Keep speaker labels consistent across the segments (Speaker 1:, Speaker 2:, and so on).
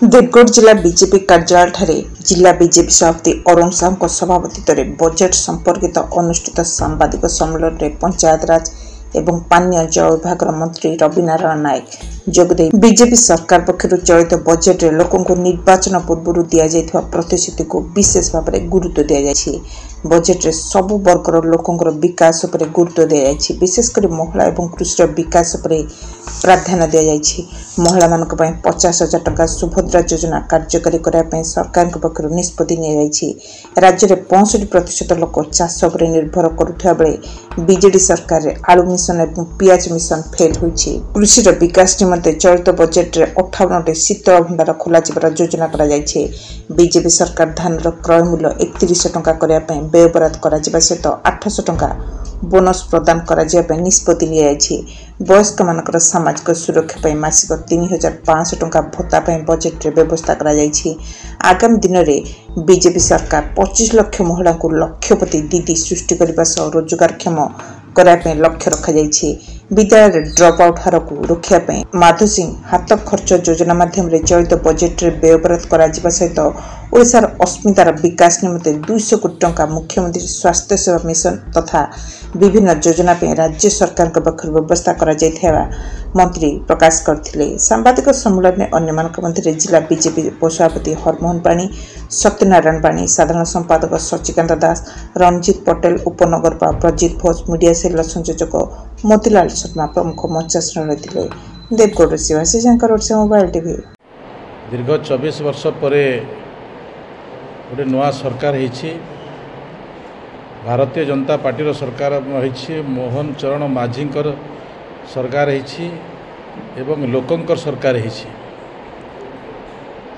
Speaker 1: देवगढ़ जिला बीजेपी कार्यालय ठारे जिला बीजेपी सभापति अरुण साहू सभापतित्व बजेट संपर्कित अनुष्ठित सांबादिक सम्मेलन में पंचायत राज एवं पानीय जल विभाग मंत्री रविनारायण नायक जोगदे बीजेपी सरकार पक्षर चलित बजेट लोकों निर्वाचन पूर्व दि प्रतिश्रुति को विशेष भाव में गुरुत्व दि बजेट सबु वर्गर लोकों विकास पर गुरुत्व दि विशेषकर महिला और कृषि विकास पर प्राधान्य दि महिला मान 50,000 टंका सुभद्रा योजना कार्यकारी करने सरकार पक्षर निष्पत्ति राज्य में 65% लोक चाष पर निर्भर करुवा बेले बीजेडी सरकार आलू मिशन और पियाज मिशन फेल होती कृषि विकास निमंते चलित बजेट में 58 शीतल भंडार खोल योजना बीजेपी सरकार धान क्रय मूल्य 31 टंका करने व्ययबराद कर सहित 800 टंका बोनस प्रदान कर निष्पत्ति वयस्क मानकर सामाजिक सुरक्षा मासिक 3,500 टंका भत्ता बजेट व्यवस्था कर आगामी दिन में बीजेपी सरकार 25 लाख महिला को लक्षपति दीदी सृष्टि करने रोजगारक्षम करने लक्ष्य रखा विद्यालय ड्रप आउट हार को रोकने माधु सिंह हाथ खर्च योजना माध्यम चलित बजेट में व्ययबराद कर सहित ओडिशार अस्मितार विकास निमंते 200 कोटी टंका मुख्यमंत्री स्वास्थ्य सेवा मिशन तथा विभिन्न योजना राज्य सरकार पक्ष व्यवस्था कर मंत्री प्रकाश करते सांबादिक सम्मेलन में अन्य मध्य जिला बीजेपी सभापति हरमोहन पाणी सत्यनारायण पाणी साधारण संपादक शशिकांत दास रणजित पटेल उपनगरपाल प्रजित भोज मीडिया सेल संयोजक मोतीलाल शर्मा प्रमुख मंचासन रही देवगढ़ शिवासी शंकर मोबाइल टीवी
Speaker 2: दीर्घ 24 वर्ष पर गोटे नुआ सरकार होती भारतीय जनता पार्टी सरकार होती मोहन चरण माझी सरकार होती एवं लोकंकर सरकार होती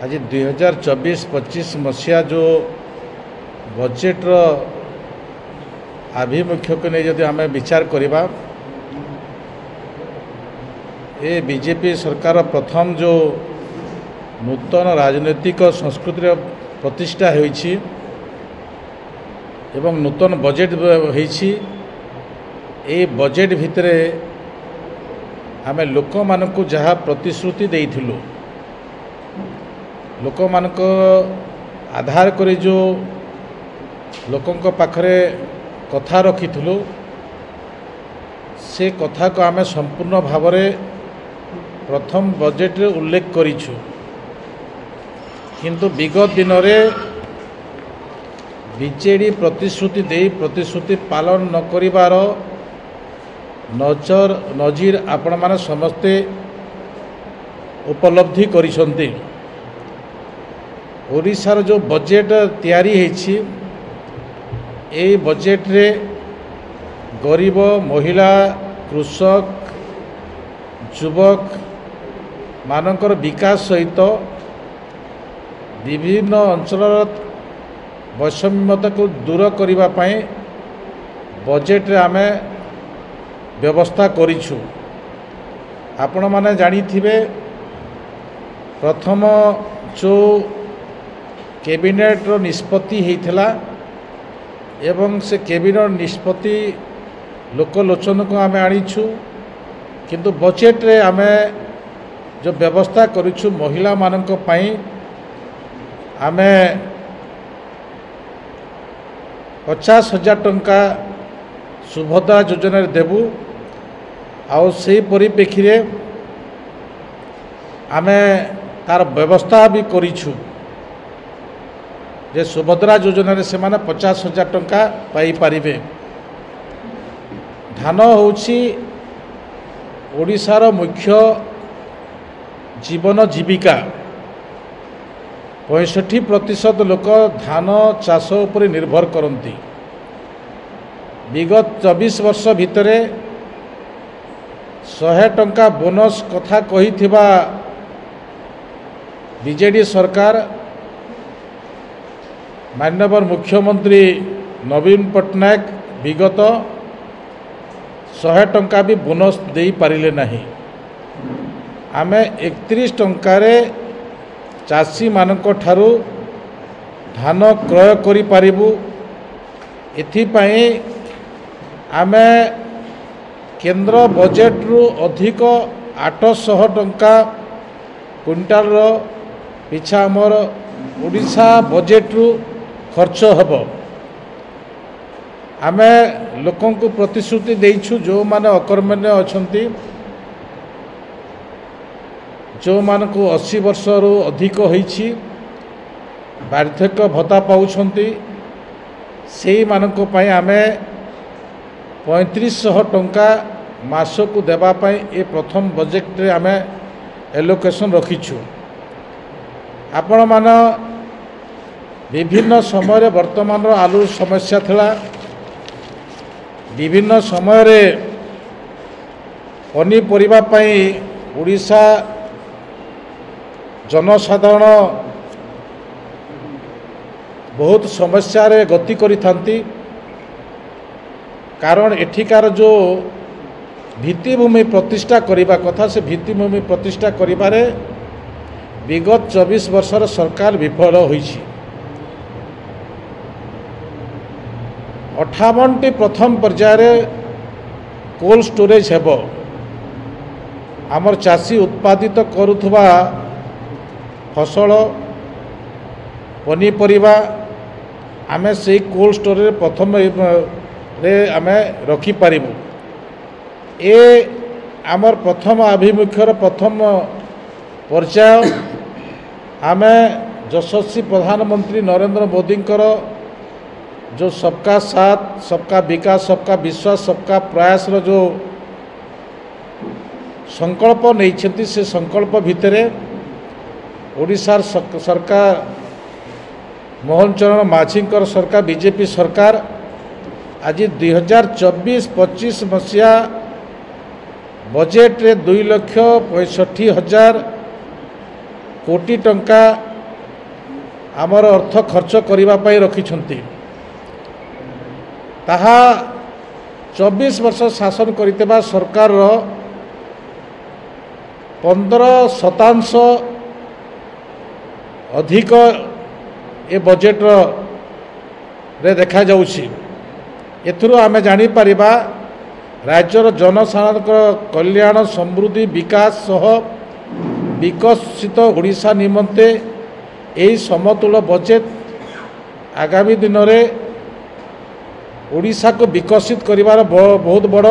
Speaker 2: आज 2024-25 मसीहा जो बजेट आभिमुख्य को नहीं जदि आम विचार करवा ये बीजेपी सरकार प्रथम जो नूतन राजनैतिक संस्कृति प्रतिष्ठा होइछि एवं नूतन बजेट होइछि ए बजेट भितरे आम लोक मानकु जहाँ प्रतिश्रुति देइथिलु लोक मानक आधार करे जो लोकंक पाखरे कथा रखिथिलु से कथा को आम संपूर्ण भाव में प्रथम बजेट रे उल्लेख करिछु किंतु विगत दिन में बीजेडी प्रतिश्रुति दे प्रतिश्रुति पालन न करिवार नजीर आपण माने समस्ते उपलब्धि करिसंती ओडिशार जो बजेट तैयारी हेछि ए बजेट रे गरीब महिला कृषक युवक मानकर विकास सहित विभिन्न अंचल वैषम्यता को दूर करने बजेट रे आमे व्यवस्था करिछु आपण माने जानी थिबे प्रथम जो कैबिनेट रो निष्पत्ति हेइथला एवं से कैबिनेट निष्पत्ति लोकलोचन को आमे आनिछु किंतु बजेट रे आमे जो व्यवस्था करिछु महिला मानक पई आमे 50,000 टंका सुभद्रा योजना देबू आउ से परिप्रेक्षी रे आमे तार व्यवस्था भी करिछु जे सुभद्रा योजना रे से माने 50,000 टंका पाई पारिबे धान होछि ओडिशार मुख्य जीवन जीविका 65% लोक धान चाष उपर निर्भर करती विगत 24 वर्ष भितर 100 टंका बोनस कथा कही बीजेडी सरकार माननीय मुख्यमंत्री नवीन पट्टनायक विगत 100 टंका भी बोनस दे पारिले नहीं आमे 31 टंकारे चाषी मानक ठारू धान क्रय करि पारिबु एथिपाई आमे केंद्र बजेट रु अधिक 800 टंका क्विंटाल पिछा आमर ओडिशा बजेट्रु खर्च हेब आमे लोकों को प्रतिश्रुति देइछु जो माने अकर्मण्य अछंती जो मान को 80 वर्ष रु अधिक होईछि वार्धक्य भत्ता पाउछंती सेही मानको पई आमे 3500 टंका मास को देबा पई ए प्रथम बजेट रे आमे एलोकेशन रखिछु। आपण मान विभिन्न समय वर्तमान आलू समस्या थिला विभिन्न समय रे पनीपरिबा पई ओडिशा जनसाधारण बहुत समस्या रे गति करि थांती कारण एठिकार जो भित्तिभूमि प्रतिष्ठा करिबा कथा से भित्तिभूमि प्रतिष्ठा करिबारे विगत 24 वर्षर सरकार विफल होईछि। 58टी प्रथम पर्यायर कोल्ड स्टोरेज हेब आमर चाषी उत्पादित करुथबा फसल पनीपरिबा आमे से कोल्ड स्टोरेज प्रथम रे आमे रखी पारिबु। ए आमर प्रथम आभिमुख्यर प्रथम पर्याय आमे यशस्वी प्रधानमंत्री नरेंद्र मोदी जो सबका साथ सबका विकास सबका विश्वास सबका प्रयास रो जो संकल्प नहीं से संकल्प भितरे ओडिशार सरकार मोहन चरण माझीकर सरकार बीजेपी सरकार आज 2024-25 मसीहा बजेट रे 2,65,000 कोटी टंका आमर अर्थ खर्च करबा पई रखिछंती ताहा 24 वर्ष शासन करितबा सरकार रो 15% अधिक ए बजेट रे देखा जाउछि। एथुरु आमे जानि परिबा राज्यर जनसाधारण कल्याण समृद्धि विकास सह विकसित ओडिशा निमंते एही समतुल बजेट आगामी दिन रे ओडिशा को विकसित करिवार बहुत बड़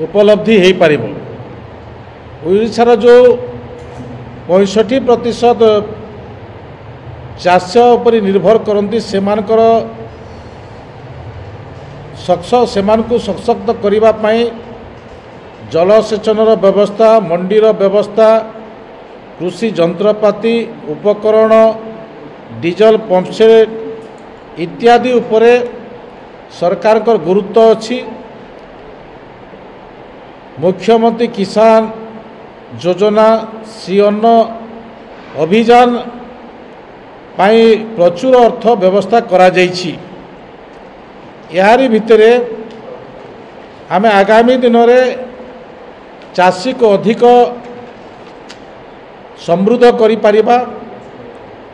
Speaker 2: उपलब्धि हो पार। ओडिशार जो 65% चाष उपर निर्भर करती सेमानकु सशक्त करने जलसेचन व्यवस्था मंडीर व्यवस्था कृषि जंत्रपाति उपकरण डीजल पंपसेट इत्यादि उपरे सरकार को गुरुत्व अच्छी। मुख्यमंत्री किसान योजना श्री अन्न अभियान पाई प्रचुर अर्थ व्यवस्था करा जाइछि। यारी भितरे आमे आगामी दिन में चाषी को अधिक समृद्ध करि परिबा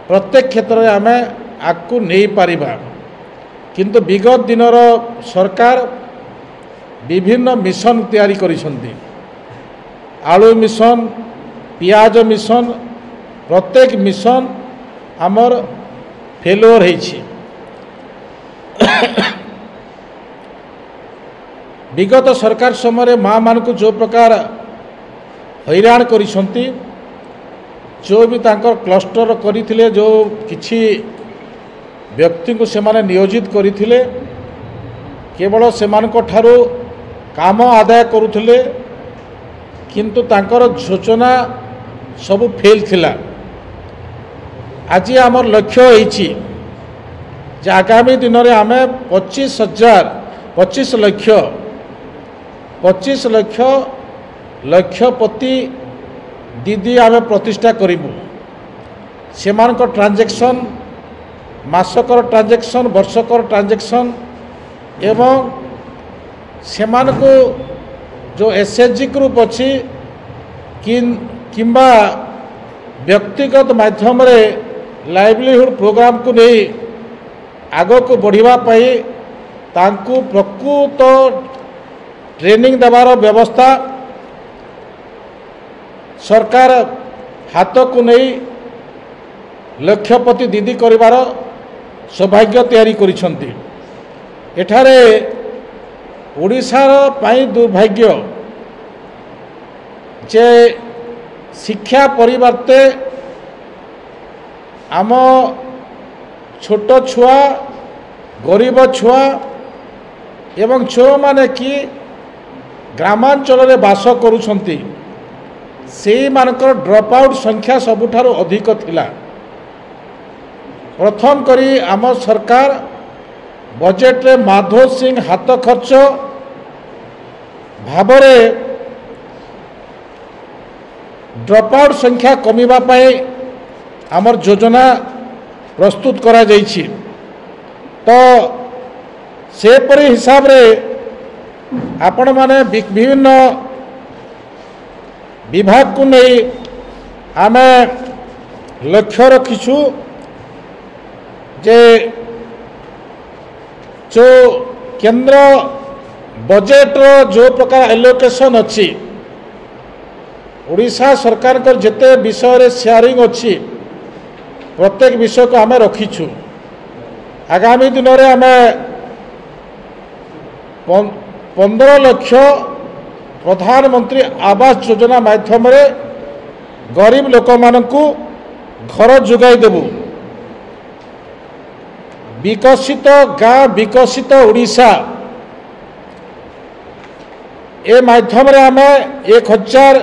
Speaker 2: प्रत्येक क्षेत्र में आमे आगु नहीं पारिबा। किंतु विगत दिनर सरकार विभिन्न मिशन तैयारी करिसंती आलू मिशन पियाज मिशन प्रत्येक मिशन आमर फेलोर होइछि। विगत सरकार समय माँ मान को जो प्रकार हैरान करिसंती जो भी तांकर क्लस्टर करथिले जो किछि व्यक्ति को सेमाने नियोजित करथिले केवल सेमानक ठारू काम आदाय करुथिले किंतु तांकर योजना सब फेल थिला। आज आमर लक्ष्य होइछि जे आगामी दिन में आमे 25 लक्ष लक्षपति दीदी आमे प्रतिष्ठा करिबु। सेमानक ट्रांजैक्शन मासकर ट्रांजैक्शन वर्षकर ट्रांजैक्शन एवं सेमानकु जो एसएचजी ग्रुप अच्छी किंबा व्यक्तिगत माध्यम रे लाइवलीहुड प्रोग्राम को नहीं आग को बढ़िबा पाई तांकु प्रकृत ट्रेनिंग देवार व्यवस्था सरकार हाथ को नहीं लक्षपति दीदी करिवार सौभाग्य तैयारी करिसंती। एठारे ओडिशार पाई दुर्भाग्य जे शिक्षा परिवर्ते आम छोट छुआ गरीब छुआ एवं छुआ माने कि ग्रामांचल रे बास करुछंती से मानकर ड्रप आउट संख्या सबुठारु अधिक थिला। प्रथम करी आम सरकार बजेट रे माधव सिंह हाथ खर्च भावरे ड्रप आउट संख्या कमिबा पाई आमर योजना प्रस्तुत करा जाइछि। तो से परि हिसाब रे आपण माने विभिन्न विभाग को नहीं आमे लक्ष्य रखीछु जे जो केंद्र बजेट रो जो प्रकार एलोकेशन अच्छी ओडिशा सरकार कर जेते विषय रे शेयरिंग अच्छी प्रत्येक विषय को आमे रखीछु। आगामी दिन में आमे 15 लाख प्रधानमंत्री आवास योजना माध्यम रे गरीब लोक मानकु घर जोगाई देबु। विकसित गाँ विकसित ओडिशा ए माध्यम रे आमे 1000